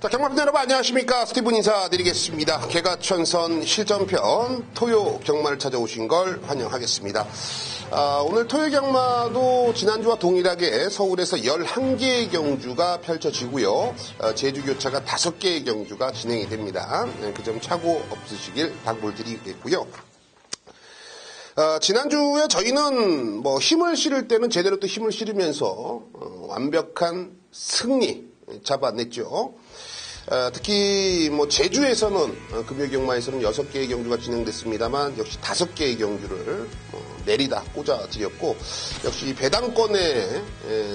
자, 경마팬 여러분 안녕하십니까? 스티븐 인사드리겠습니다. 개가천선 실전편 토요 경마를 찾아오신 걸 환영하겠습니다. 오늘 토요 경마도 지난주와 동일하게 서울에서 11개의 경주가 펼쳐지고요. 제주 교차가 5개의 경주가 진행이 됩니다. 그 점 착오 없으시길 당부드리겠고요. 지난주에 저희는 힘을 실을 때는 제대로 또 힘을 실으면서 완벽한 승리 잡아냈죠. 특히 제주에서는 금요경마에서는 6개의 경주가 진행됐습니다만 역시 5개의 경주를 내리다 꽂아드렸고, 역시 배당권에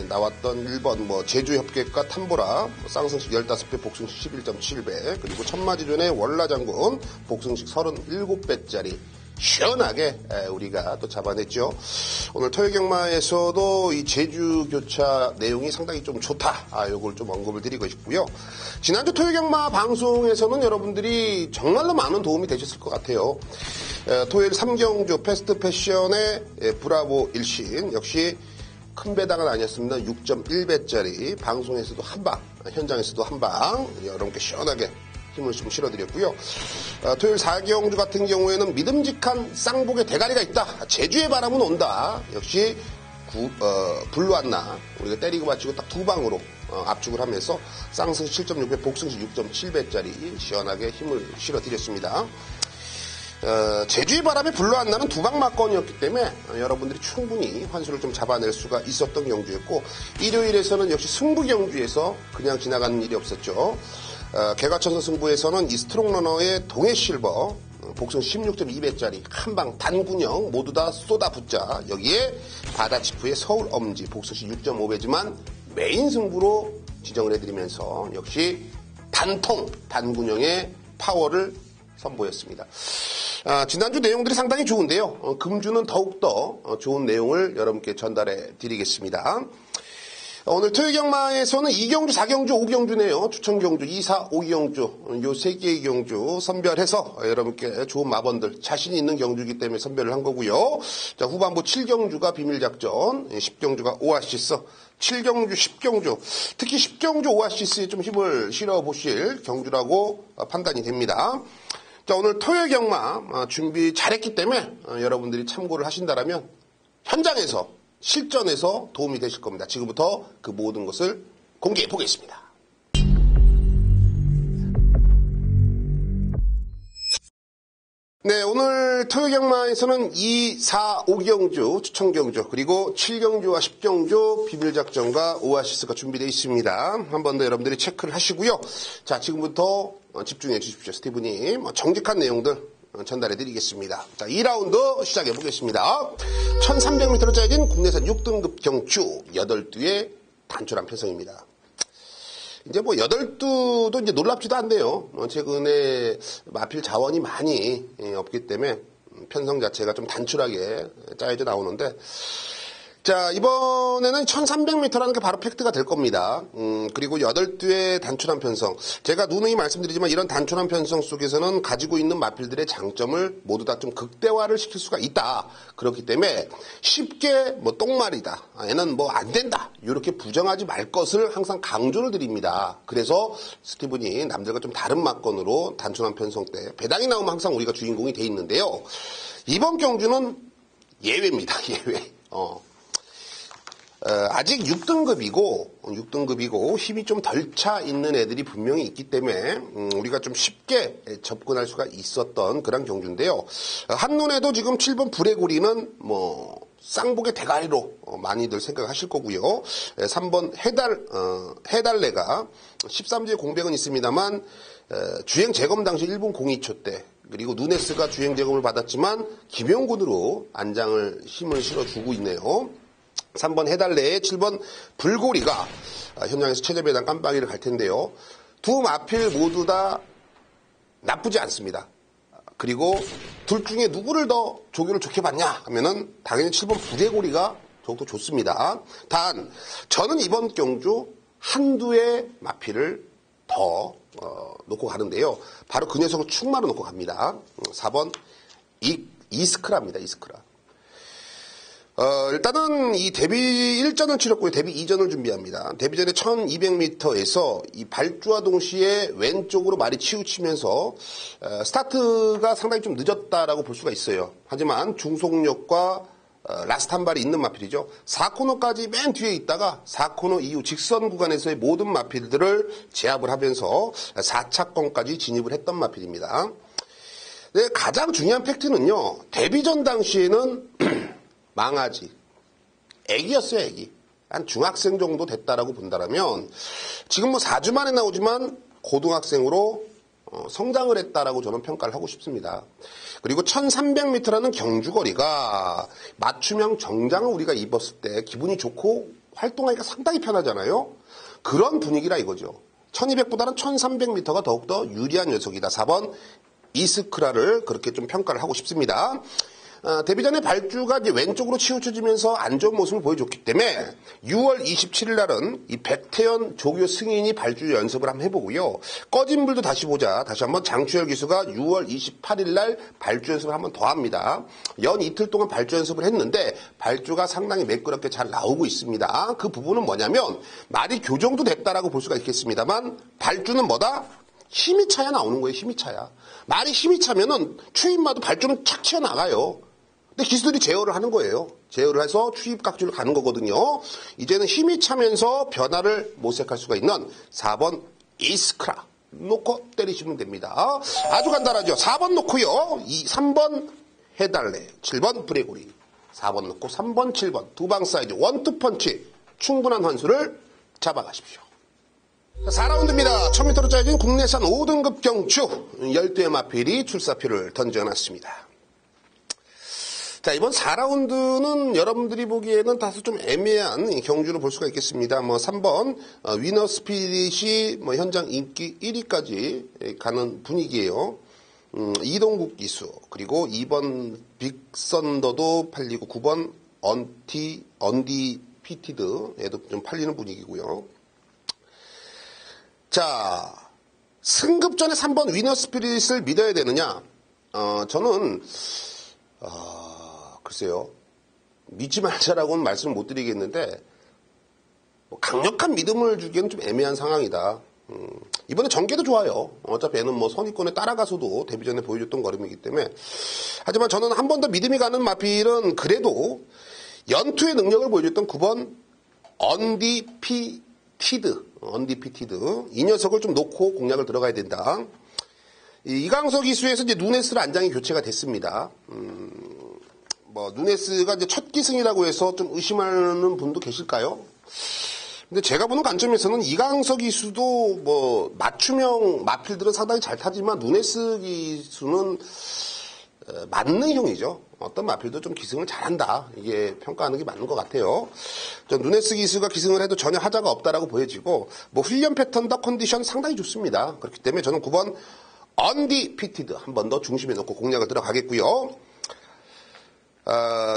나왔던 1번 제주협객과 탐보라 쌍승식 15배 복승식 11.7배, 그리고 천마지존의 월라장군 복승식 37배짜리 시원하게 우리가 또 잡아냈죠. 오늘 토요경마에서도 이 제주 교차 내용이 상당히 좀 좋다. 요걸 좀 언급을 드리고 싶고요. 지난주 토요경마 방송에서는 여러분들이 정말로 많은 도움이 되셨을 것 같아요. 토요일 3경주 패스트 패션의 브라보 일신, 역시 큰 배당은 아니었습니다. 6.1배짜리 방송에서도 한방, 현장에서도 한방 여러분께 시원하게 힘을 좀 실어드렸고요. 토요일 4경주 같은 경우에는 믿음직한 쌍복의 대가리가 있다. 제주의 바람은 온다. 역시 불루안나 우리가 때리고 맞추고 딱 2방으로 압축을 하면서 쌍승식 7.6배 복승식 6.7배짜리 시원하게 힘을 실어드렸습니다. 제주의 바람에 불루안나는 2방 막건이었기 때문에 여러분들이 충분히 환수를 좀 잡아낼 수가 있었던 경주였고, 일요일에서는 역시 승부 경주에서 그냥 지나가는 일이 없었죠. 개가천선 승부에서는 이 스트롱러너의 동해실버 복승 16.2배짜리 한방 단군형 모두 다 쏟아붓자, 여기에 바다치프의 서울엄지 복승시 6.5배지만 메인 승부로 지정을 해드리면서 역시 단군형의 파워를 선보였습니다. 지난주 내용들이 상당히 좋은데요. 금주는 더욱더 좋은 내용을 여러분께 전달해 드리겠습니다. 오늘 토요경마에서는 2경주, 4경주, 5경주네요. 추천경주, 2, 4, 5경주 요 3개의 경주 선별해서 여러분께 좋은 마번들, 자신 있는 경주이기 때문에 선별을 한 거고요. 자, 후반부 7경주가 비밀작전, 10경주가 오아시스, 7경주, 10경주, 특히 10경주 오아시스에 좀 힘을 실어보실 경주라고 판단이 됩니다. 자, 오늘 토요경마 준비 잘했기 때문에 여러분들이 참고를 하신다라면 현장에서 실전에서 도움이 되실 겁니다. 지금부터 그 모든 것을 공개해 보겠습니다. 네, 오늘 토요경마에서는 2, 4, 5경주 추천경주, 그리고 7경주와 10경주 비밀작전과 오아시스가 준비되어 있습니다. 한 번 더 여러분들이 체크를 하시고요. 자, 지금부터 집중해 주십시오. 스티브님, 정직한 내용들 전달해 드리겠습니다. 자, 2라운드 시작해 보겠습니다. 1300m로 짜여진 국내산 6등급 경주 8두의 단촐한 편성입니다. 이제 8두도 이제 놀랍지도 않네요. 최근에 마필 자원이 많이 없기 때문에 편성 자체가 좀 단출하게 짜여져 나오는데, 자, 이번에는 1300m라는 게 바로 팩트가 될 겁니다. 그리고 8두의 단촐한 편성. 제가 누누이 말씀드리지만 이런 단촐한 편성 속에서는 가지고 있는 마필들의 장점을 모두 다 좀 극대화를 시킬 수가 있다. 그렇기 때문에 쉽게 똥말이다, 얘는 안 된다, 이렇게 부정하지 말 것을 항상 강조를 드립니다. 그래서 스티븐이 남들과 좀 다른 막건으로 단촐한 편성 때 배당이 나오면 항상 우리가 주인공이 돼 있는데요. 이번 경주는 예외입니다. 예외. 아직 6등급이고 힘이 좀 덜 차 있는 애들이 분명히 있기 때문에 우리가 좀 쉽게 접근할 수가 있었던 그런 경주인데요. 한눈에도 지금 7번 불의고리는 쌍복의 대가리로 많이들 생각하실 거고요. 3번 해달래가 13주의 공백은 있습니다만 주행 재검 당시 1분 02초 때, 그리고 누네스가 주행 재검을 받았지만 김용군으로 안장을 힘을 실어주고 있네요. 3번 해달래에 7번 불고리가 현장에서 최저 배당 깜빡이를 갈 텐데요. 두 마필 모두 다 나쁘지 않습니다. 그리고 둘 중에 누구를 더 조교를 좋게 봤냐 하면은 당연히 7번 불의고리가 더욱더 좋습니다. 단 저는 이번 경주 한두의 마필을 더 놓고 가는데요. 바로 그 녀석을 충마로 놓고 갑니다. 4번 이스크라입니다. 이스크라. 일단은 이 데뷔 1전을 치렀고요. 데뷔 2전을 준비합니다. 데뷔전에 1200m에서 이 발주와 동시에 왼쪽으로 말이 치우치면서 스타트가 상당히 좀 늦었다라고 볼 수가 있어요. 하지만 중속력과 라스트 한 발이 있는 마필이죠. 4코너까지 맨 뒤에 있다가 4코너 이후 직선 구간에서의 모든 마필들을 제압을 하면서 4차권까지 진입을 했던 마필입니다. 네, 가장 중요한 팩트는요. 데뷔전 당시에는 망아지, 애기였어요, 애기. 한 중학생 정도 됐다라고 본다라면 지금 뭐 4주 만에 나오지만 고등학생으로 성장을 했다라고 저는 평가를 하고 싶습니다. 그리고 1300m라는 경주거리가 맞춤형 정장을 우리가 입었을 때 기분이 좋고 활동하기가 상당히 편하잖아요. 그런 분위기라 이거죠. 1200보다는 1300m가 더욱더 유리한 녀석이다. 4번 이스크라를 그렇게 좀 평가를 하고 싶습니다. 데뷔전에 발주가 이제 왼쪽으로 치우쳐지면서 안 좋은 모습을 보여줬기 때문에 6월 27일 날은 이 백태현 조교 승인이 발주 연습을 한번 해보고요. 꺼진 불도 다시 보자. 다시 한번 장추열 기수가 6월 28일 날 발주 연습을 한번 더 합니다. 연 이틀 동안 발주 연습을 했는데 발주가 상당히 매끄럽게 잘 나오고 있습니다. 그 부분은 뭐냐면 말이 교정도 됐다라고 볼 수가 있겠습니다만 발주는 뭐다? 힘이 차야 나오는 거예요. 힘이 차야. 말이 힘이 차면은 추임마도 발주는 착 튀어나가요. 근데 기수들이 제어를 하는 거예요. 제어를 해서 추입 각주를 가는 거거든요. 이제는 힘이 차면서 변화를 모색할 수가 있는 4번 이스크라 놓고 때리시면 됩니다. 아주 간단하죠. 4번 놓고요. 3번 해달래. 7번 브레고리. 4번 놓고 3번 7번 두 방 사이드 원투 펀치 충분한 환수를 잡아가십시오. 4라운드입니다. 1000m로 짜여진 국내산 5등급 경주 12의 마필이 출사표를 던져놨습니다. 자, 이번 4라운드는 여러분들이 보기에는 다소 좀 애매한 경주로 볼 수가 있겠습니다. 3번 위너 스피릿이 현장 인기 1위까지 가는 분위기예요. 이동국 기수, 그리고 2번 빅선더도 팔리고 9번 언디피티드 얘도 좀 팔리는 분위기고요. 자, 승급전에 3번 위너 스피릿을 믿어야 되느냐? 저는 글쎄요. 믿지 말자라고는 말씀을 못 드리겠는데 강력한 믿음을 주기에는 좀 애매한 상황이다. 이번에 전개도 좋아요. 어차피 얘는 선위권에 따라가서도 데뷔전에 보여줬던 걸음이기 때문에. 하지만 저는 한 번 더 믿음이 가는 마필은 그래도 연투의 능력을 보여줬던 9번 언디피티드. 이 녀석을 좀 놓고 공략을 들어가야 된다. 이강석 기수에서 이제 누네스를 안장이 교체가 됐습니다. 누네스가 이제 첫 기승이라고 해서 좀 의심하는 분도 계실까요? 근데 제가 보는 관점에서는 이강석 기수도 맞춤형 마필들은 상당히 잘 타지만 누네스 기수는 만능형이죠. 어떤 마필도 좀 기승을 잘한다. 이게 평가하는 게 맞는 것 같아요. 전 누네스 기수가 기승을 해도 전혀 하자가 없다라고 보여지고 훈련 패턴과 컨디션 상당히 좋습니다. 그렇기 때문에 저는 9번 언디피티드 한 번 더 중심에 놓고 공략을 들어가겠고요.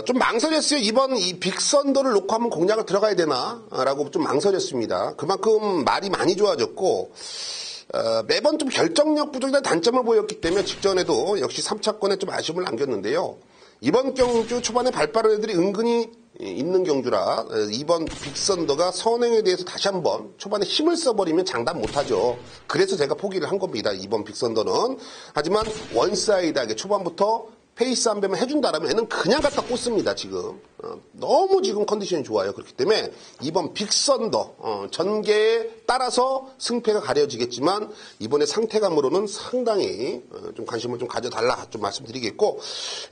좀 망설였어요. 이번 이 빅선더를 놓고 한번 공략을 들어가야 되나? 라고 좀 망설였습니다. 그만큼 말이 많이 좋아졌고, 매번 좀 결정력 부족이나 단점을 보였기 때문에 직전에도 역시 3차권에 좀 아쉬움을 남겼는데요. 이번 경주 초반에 발빠른 애들이 은근히 있는 경주라 이번 빅선더가 선행에 대해서 다시 한번 초반에 힘을 써버리면 장담 못하죠. 그래서 제가 포기를 한 겁니다. 이번 빅선더는. 하지만 원사이드하게 초반부터 페이스 한 배만 해준다라면 얘는 그냥 갖다 꽂습니다, 지금. 너무 지금 컨디션이 좋아요. 그렇기 때문에 이번 빅선더, 전개에 따라서 승패가 가려지겠지만 이번에 상태감으로는 상당히 좀 관심을 좀 가져달라 좀 말씀드리겠고,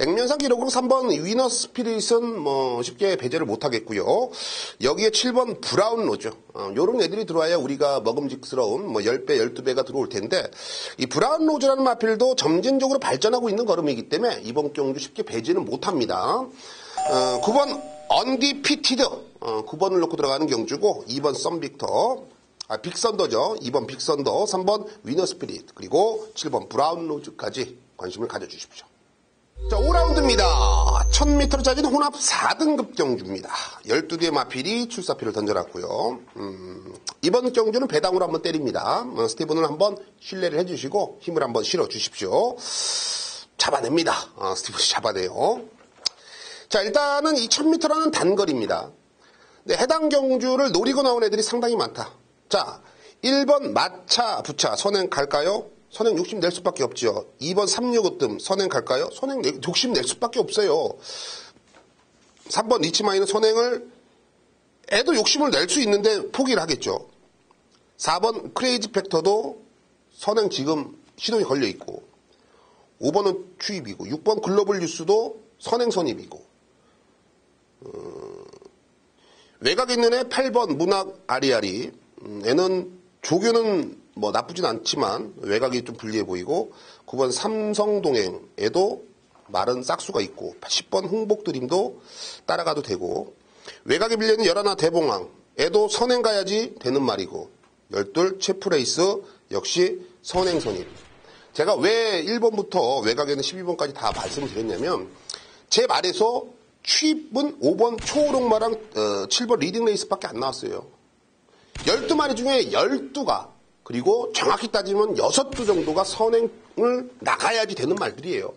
액면상 기록으로 3번 위너 스피릿은 쉽게 배제를 못하겠고요. 여기에 7번 브라운 로죠. 요런 애들이 들어와야 우리가 먹음직스러운 10배, 12배가 들어올 텐데, 이 브라운 로즈라는 마필도 점진적으로 발전하고 있는 걸음이기 때문에 이번 경주 쉽게 배제는 못합니다. 9번 언디피티드 9번을 놓고 들어가는 경주고 2번 빅선더죠. 2번 빅선더, 3번 위너 스피릿, 그리고 7번 브라운 로즈까지 관심을 가져주십시오. 자, 5라운드입니다. 1000m로 짜진 혼합 4등급 경주입니다. 12대의 마필이 출사표를 던져놨고요. 이번 경주는 배당으로 한번 때립니다. 스티븐을 한번 신뢰를 해주시고 힘을 한번 실어주십시오. 잡아냅니다. 스티븐이 잡아내요. 자, 일단은 이 1000m라는 단거리입니다. 네, 해당 경주를 노리고 나온 애들이 상당히 많다. 자, 1번 마차 부차 선행 갈까요? 선행 욕심 낼 수밖에 없죠. 2번 365뜸 선행 갈까요? 선행 욕심 낼 수밖에 없어요. 3번 리치마이는 선행을 애도 욕심을 낼 수 있는데 포기를 하겠죠. 4번 크레이지 팩터도 선행 지금 시동이 걸려 있고, 5번은 추입이고, 6번 글로벌 뉴스도 선행 선입이고, 외곽에 있는 애 8번 문학 아리아리, 애는 조교는 뭐 나쁘진 않지만 외곽이 좀 불리해 보이고, 9번 삼성동행 애도 마른 싹수가 있고, 10번 홍복드림도 따라가도 되고, 외곽에 밀려있는 11 대봉왕 애도 선행 가야지 되는 말이고, 12 체프레이스 역시 선행 선입. 제가 왜 1번부터 외곽에는 12번까지 다 말씀을 드렸냐면, 제 말에서 취입은 5번 초오록마랑 7번 리딩 레이스밖에 안 나왔어요. 12마리 중에 12가, 그리고 정확히 따지면 6두 정도가 선행을 나가야지 되는 말들이에요.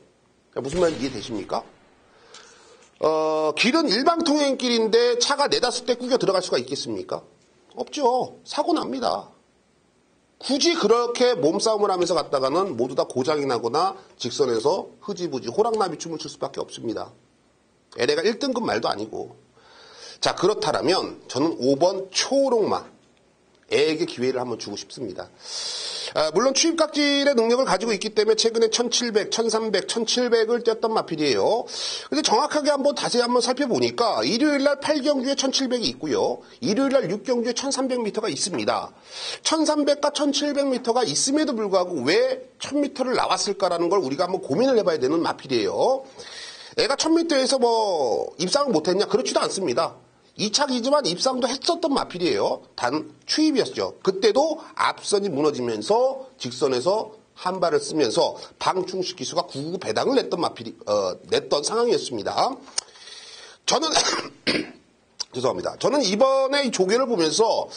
무슨 말인지 이해되십니까? 길은 일방통행길인데 차가 4-5대 꾸겨 들어갈 수가 있겠습니까? 없죠. 사고 납니다. 굳이 그렇게 몸싸움을 하면서 갔다가는 모두 다 고장이 나거나 직선에서 흐지부지 호랑나비 춤을 출 수밖에 없습니다. LA가 1등급 말도 아니고. 자, 그렇다면 저는 5번 초오록마 애에게 기회를 한번 주고 싶습니다. 물론 추입각질의 능력을 가지고 있기 때문에 최근에 1700, 1300, 1700을 뛰었던 마필이에요. 근데 정확하게 다시 한번 살펴보니까 일요일날 8경주에 1700이 있고요. 일요일날 6경주에 1300m가 있습니다. 1300과 1700m가 있음에도 불구하고 왜 1000m를 나왔을까라는 걸 우리가 한번 고민을 해봐야 되는 마필이에요. 애가 1000m에서 입상을 못했냐? 그렇지도 않습니다. 2차기지만 입상도 했었던 마필이에요. 단 추입이었죠. 그때도 앞선이 무너지면서 직선에서 한 발을 쓰면서 방충식 기수가 999 배당을 냈던 상황이었습니다. 저는 죄송합니다. 저는 이번에 이 조개를 보면서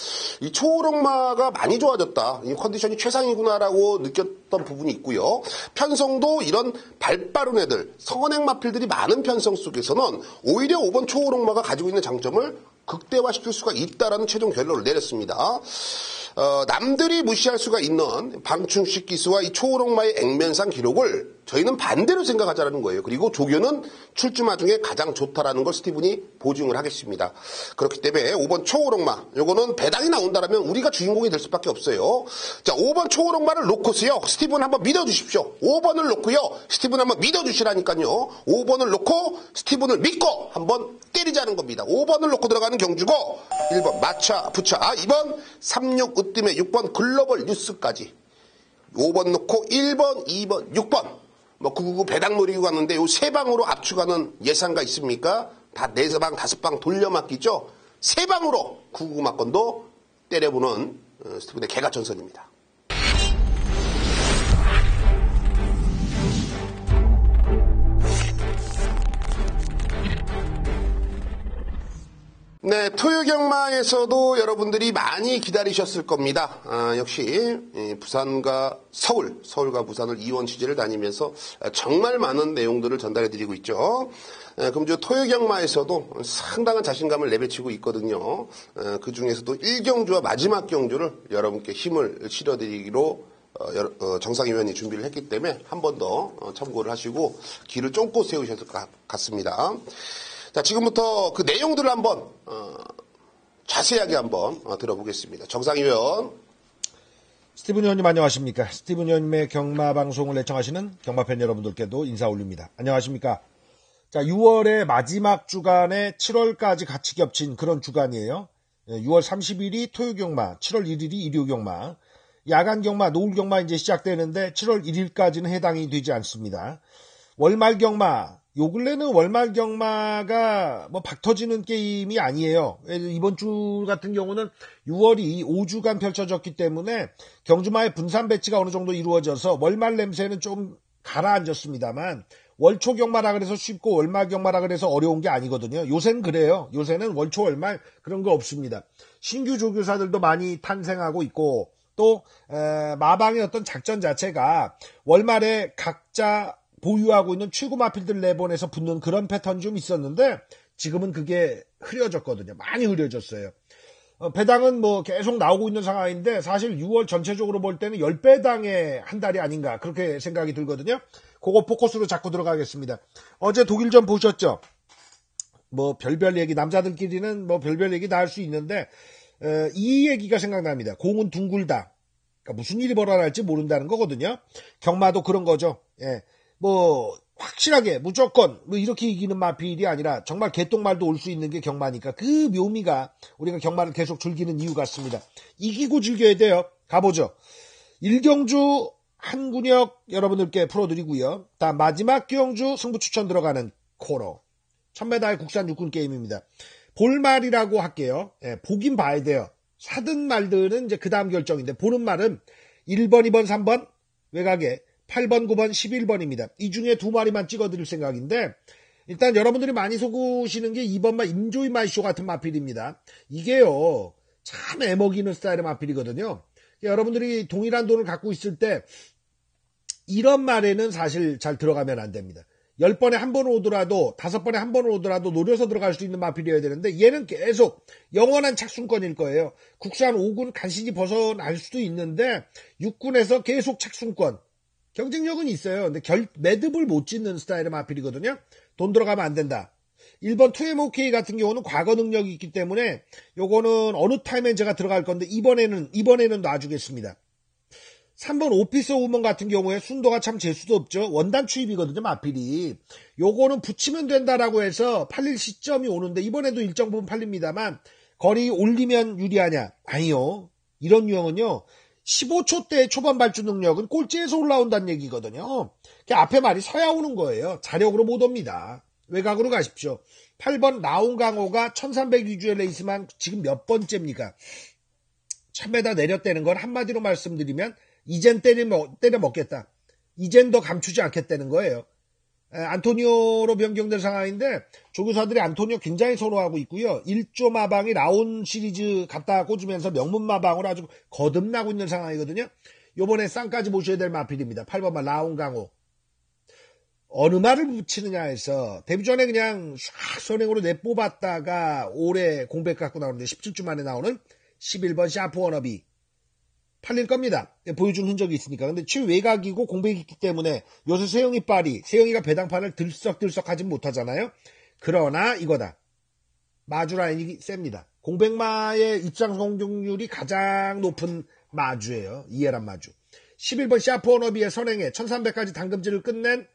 이 초오록마가 많이 좋아졌다. 이 컨디션이 최상이구나라고 느꼈던 부분이 있고요. 편성도 이런 발 빠른 애들, 선행 마필들이 많은 편성 속에서는 오히려 5번 초오록마가 가지고 있는 장점을 극대화시킬 수가 있다라는 최종 결론을 내렸습니다. 남들이 무시할 수가 있는 방충식 기수와 이 초오록마의 액면상 기록을 저희는 반대로 생각하자는 거예요. 그리고 조교는 출주마 중에 가장 좋다라는 걸 스티븐이 보증을 하겠습니다. 그렇기 때문에 5번 초오록마, 요거는 배당이 나온다라면 우리가 주인공이 될 수밖에 없어요. 자, 5번 초오록마를 놓고서요, 스티븐 한번 믿어주십시오. 5번을 놓고요, 스티븐 한번 믿어주시라니까요. 5번을 놓고 스티븐을 믿고 한번 때리자는 겁니다. 5번을 놓고 들어가는 경주고, 1번 마차, 부차, 2번 36 으뜸에 6번 글로벌 뉴스까지. 5번 놓고 1번, 2번, 6번. 999 배당 노리고 갔는데 요 3방으로 압축하는 예상가 있습니까? 다 4방, 5방 돌려막기죠? 3방으로 999 막건도 때려보는 스티븐의 개가전선입니다. 네, 토요경마에서도 여러분들이 많이 기다리셨을 겁니다. 역시 부산과 서울과 부산을 이원 취재를 다니면서 정말 많은 내용들을 전달해드리고 있죠. 그럼 저 토요경마에서도 상당한 자신감을 내비치고 있거든요. 그 중에서도 1경주와 마지막 경주를 여러분께 힘을 실어드리기로 정상위원이 준비를 했기 때문에 한 번 더 참고를 하시고 길을 쫑고 세우셨을 것 같습니다. 자, 지금부터 그 내용들을 한번 자세하게 한번 들어보겠습니다. 정상위원. 스티븐 의원님 안녕하십니까. 스티븐 의원님의 경마방송을 애청하시는 경마팬 여러분들께도 인사 올립니다. 안녕하십니까. 자, 6월의 마지막 주간에 7월까지 같이 겹친 그런 주간이에요. 6월 30일이 토요경마, 7월 1일이 일요경마, 야간경마, 노을경마 이제 시작되는데 7월 1일까지는 해당이 되지 않습니다. 월말경마, 요 근래는 월말경마가 박 터지는 게임이 아니에요. 이번 주 같은 경우는 6월이 5주간 펼쳐졌기 때문에 경주마의 분산 배치가 어느 정도 이루어져서 월말 냄새는 좀 가라앉았습니다만 월초경마라 그래서 쉽고 월말경마라 그래서 어려운 게 아니거든요. 요새는 그래요. 요새는 월초 월말 그런 거 없습니다. 신규 조교사들도 많이 탄생하고 있고 또 마방의 어떤 작전 자체가 월말에 각자 보유하고 있는 최고 마필들 내보내서 붙는 그런 패턴이 좀 있었는데 지금은 그게 흐려졌거든요. 많이 흐려졌어요. 배당은 뭐 계속 나오고 있는 상황인데 사실 6월 전체적으로 볼 때는 10배당의 한 달이 아닌가 그렇게 생각이 들거든요. 그거 포커스로 자꾸 들어가겠습니다. 어제 독일전 보셨죠? 뭐 별별 얘기, 남자들끼리는 뭐 별별 얘기 다 할 수 있는데 이 얘기가 생각납니다. 공은 둥글다. 그러니까 무슨 일이 벌어날지 모른다는 거거든요. 경마도 그런 거죠. 예. 뭐 확실하게 무조건 뭐 이렇게 이기는 마필이 아니라 정말 개똥말도 올 수 있는 게 경마니까 그 묘미가 우리가 경마를 계속 즐기는 이유 같습니다. 이기고 즐겨야 돼요. 가보죠. 1경주 한군역 여러분들께 풀어드리고요. 다음 마지막 경주 승부 추천 들어가는 코너. 1000m의 국산 육군 게임입니다. 볼말이라고 할게요. 예, 보긴 봐야 돼요. 사든 말든은 이제 그 다음 결정인데 보는 말은 1번, 2번, 3번 외곽에 8번, 9번, 11번입니다. 이 중에 두 마리만 찍어드릴 생각인데 일단 여러분들이 많이 속으시는 게 2번만 임조이 마이쇼 같은 마필입니다. 이게요 참 애먹이는 스타일의 마필이거든요. 여러분들이 동일한 돈을 갖고 있을 때 이런 말에는 사실 잘 들어가면 안 됩니다. 10번에 한 번 오더라도 5번에 한 번 오더라도 노려서 들어갈 수 있는 마필이어야 되는데 얘는 계속 영원한 착순권일 거예요. 국산 5군 간신히 벗어날 수도 있는데 6군에서 계속 착순권. 경쟁력은 있어요. 근데 매듭을 못 짓는 스타일의 마필이거든요. 돈 들어가면 안 된다. 1번 2MOK 같은 경우는 과거 능력이 있기 때문에 요거는 어느 타임에 제가 들어갈 건데 이번에는 놔주겠습니다. 3번 오피스 우먼 같은 경우에 순도가 참 재수도 없죠. 원단 추입이거든요. 마필이. 요거는 붙이면 된다라고 해서 팔릴 시점이 오는데 이번에도 일정 부분 팔립니다만 거리 올리면 유리하냐? 아니요. 이런 유형은요. 15초대 초반 발주 능력은 꼴찌에서 올라온다는 얘기거든요. 앞에 말이 서야 오는 거예요. 자력으로 못 옵니다. 외곽으로 가십시오. 8번 나온강호가 1300 위주의 레이스만 지금 몇 번째입니까? 1000m 내렸다는 건 한마디로 말씀드리면 이젠 때려 먹겠다. 이젠 더 감추지 않겠다는 거예요. 안토니오로 변경된 상황인데 조교사들이 안토니오 굉장히 선호하고 있고요. 1조 마방이 라온 시리즈 갖다 꽂으면서 명문 마방으로 아주 거듭나고 있는 상황이거든요. 요번에 쌍까지 모셔야 될 마필입니다. 8번만 라온 강호. 어느 말을 붙이느냐 해서 데뷔 전에 그냥 샥 선행으로 내뽑았다가 올해 공백 갖고 나오는데 17주 만에 나오는 11번 샤프 워너비. 팔릴 겁니다. 보여준 흔적이 있으니까. 근데 최외곽이고 공백이 있기 때문에 요새 세영이가 배당판을 들썩들썩 하진 못하잖아요. 그러나 이거다. 마주 라인이 셉니다. 공백마의 입상 성공률이 가장 높은 마주예요. 이해란 마주. 11번 샤프 워너비의 선행에 1300까지 당금질을 끝낸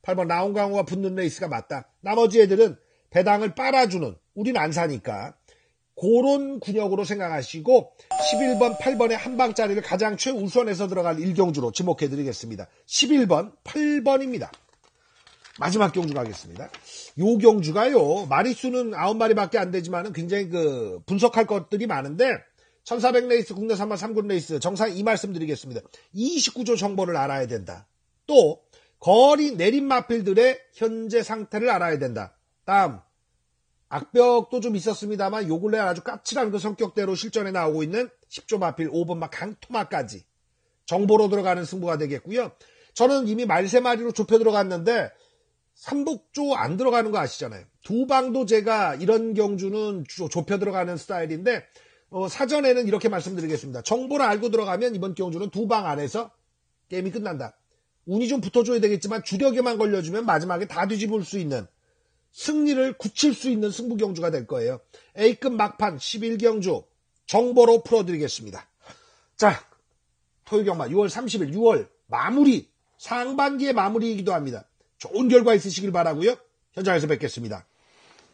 8번 나온강호가 붙는 레이스가 맞다. 나머지 애들은 배당을 빨아주는, 우린 안 사니까 그런 군역으로 생각하시고 11번, 8번의 한 방짜리를 가장 최우선에서 들어갈 1경주로 지목해드리겠습니다. 11번, 8번입니다. 마지막 경주 가겠습니다. 요 경주가요. 마리수는 9마리밖에 안 되지만 굉장히 분석할 것들이 많은데 1400 레이스, 국내 3만 3군 레이스 정상 이 말씀드리겠습니다. 29조 정보를 알아야 된다. 또 거리 내린 마필들의 현재 상태를 알아야 된다. 다음 악벽도 좀 있었습니다만 요 근래 아주 까칠한 그 성격대로 실전에 나오고 있는 10조 마필 5번마 강토마까지 정보로 들어가는 승부가 되겠고요. 저는 이미 말세마리로 좁혀 들어갔는데 삼복조 안 들어가는 거 아시잖아요. 두 방도 제가 이런 경주는 좁혀 들어가는 스타일인데 사전에는 이렇게 말씀드리겠습니다. 정보를 알고 들어가면 이번 경주는 두 방 안에서 게임이 끝난다. 운이 좀 붙어줘야 되겠지만 주력에만 걸려주면 마지막에 다 뒤집을 수 있는 승리를 굳힐 수 있는 승부 경주가 될 거예요. A급 막판 11경주 정보로 풀어드리겠습니다. 자, 토요경마 6월 30일 6월 마무리 상반기의 마무리이기도 합니다. 좋은 결과 있으시길 바라고요. 현장에서 뵙겠습니다.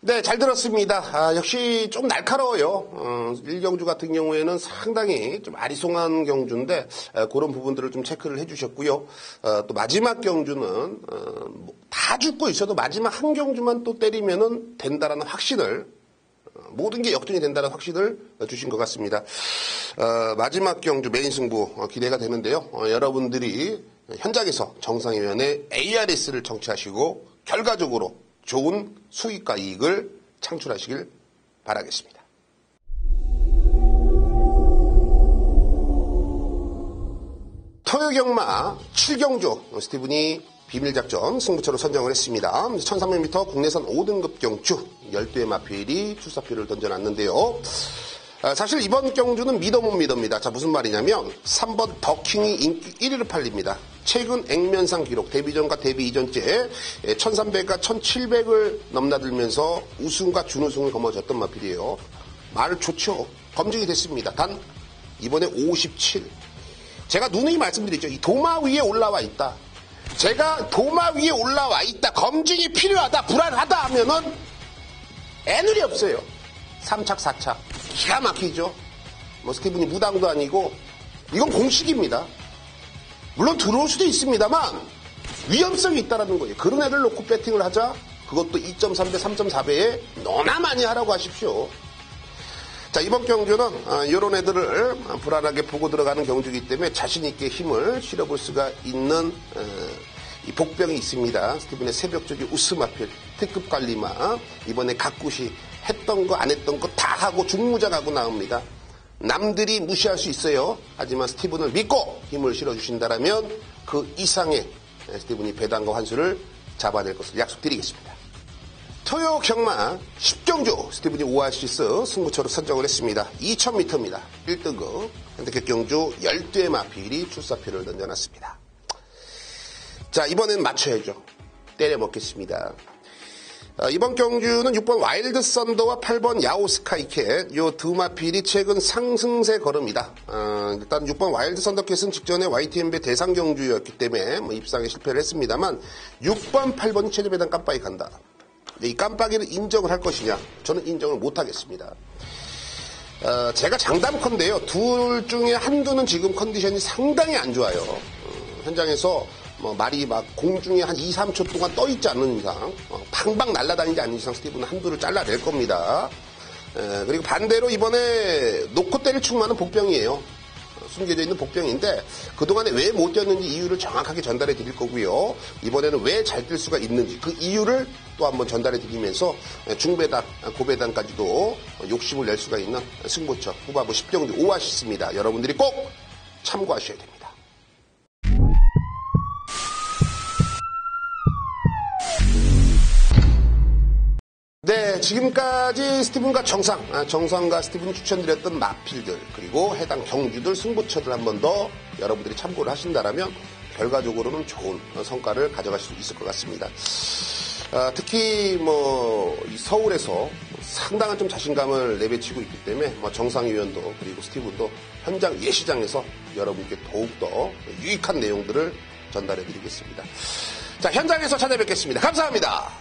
네, 잘 들었습니다. 역시 좀 날카로워요. 1경주 같은 경우에는 상당히 좀 아리송한 경주인데 그런 부분들을 좀 체크를 해주셨고요. 또 마지막 경주는 다 죽고 있어도 마지막 한 경주만 또 때리면은 된다라는 확신을 모든 게 역전이 된다는 확신을 주신 것 같습니다. 마지막 경주 메인 승부 기대가 되는데요. 여러분들이 현장에서 정상위원회 ARS를 청취하시고 결과적으로 좋은 수익과 이익을 창출하시길 바라겠습니다. 토요경마 7경주 스티븐이 비밀작전 승부처로 선정을 했습니다. 1300m 국내선 5등급 경주 12회 마필이 출사표를 던져놨는데요. 사실 이번 경주는 믿어 못 믿어입니다. 자, 무슨 말이냐면 3번 버킹이 인기 1위를 팔립니다. 최근 액면상 기록 데뷔전과 데뷔 이전째 1300과 1700을 넘나들면서 우승과 준우승을 거머쥐었던 마필이에요. 말 좋죠. 검증이 됐습니다. 단 이번에 57. 제가 누누이 말씀드리죠. 이 도마 위에 올라와 있다. 제가 도마 위에 올라와 있다. 검증이 필요하다. 불안하다 하면은 애늘이 없어요. 3착, 4착. 기가 막히죠. 뭐 스티븐이 무당도 아니고 이건 공식입니다. 물론 들어올 수도 있습니다만 위험성이 있다라는 거예요. 그런 애를 놓고 배팅을 하자. 그것도 2.3배, 3.4배에 너나 많이 하라고 하십시오. 자, 이번 경주는 이런 애들을 불안하게 보고 들어가는 경주이기 때문에 자신 있게 힘을 실어볼 수가 있는 이 복병이 있습니다. 스티븐의 새벽적인 우스마필 특급 관리마 이번에 가꾸시 했던 거 안 했던 거 다 하고 중무장하고 나옵니다. 남들이 무시할 수 있어요. 하지만 스티븐을 믿고 힘을 실어주신다면 그 이상의 스티븐이 배당과 환수를 잡아낼 것을 약속드리겠습니다. 토요 경마 10경주 스티븐이 오아시스 승부처로 선정을 했습니다. 2000m입니다. 1등급 핸디캡 경주 12회 마필이 출사표를 던져놨습니다. 자, 이번엔 맞춰야죠. 때려 먹겠습니다. 이번 경주는 6번 와일드 썬더와 8번 야오 스카이캣 이 두 마필이 최근 상승세 걸음이다. 일단 6번 와일드 썬더캣은 직전에 YTN배 대상 경주였기 때문에 입상에 실패를 했습니다만 6번, 8번이 최저 배당 깜빡이 간다. 이 깜빡이를 인정을 할 것이냐? 저는 인정을 못 하겠습니다. 제가 장담컨대요. 둘 중에 한두는 지금 컨디션이 상당히 안 좋아요. 현장에서 말이 막 공중에 한 2, 3초 동안 떠있지 않는 이상, 팡팡 날아다니지 않는 이상 스티븐은 한두를 잘라낼 겁니다. 그리고 반대로 이번에 놓고 때릴 충만한 복병이에요. 숨겨져 있는 복병인데 그동안에 왜 못 뛰었는지 이유를 정확하게 전달해 드릴 거고요. 이번에는 왜 잘 뛸 수가 있는지 그 이유를 또 한번 전달해 드리면서 중배당, 고배당까지도 욕심을 낼 수가 있는 승부처 후반부 10경주 오아시스입니다. 여러분들이 꼭 참고하셔야 됩니다. 네, 지금까지 스티븐과 정상과 스티븐이 추천드렸던 마필들 그리고 해당 경주들 승부처들 한 번 더 여러분들이 참고를 하신다면 결과적으로는 좋은 성과를 가져가실 수 있을 것 같습니다. 특히 이 서울에서 상당한 좀 자신감을 내비치고 있기 때문에 정상위원도 그리고 스티븐도 현장 예시장에서 여러분께 더욱더 유익한 내용들을 전달해 드리겠습니다. 자, 현장에서 찾아뵙겠습니다. 감사합니다.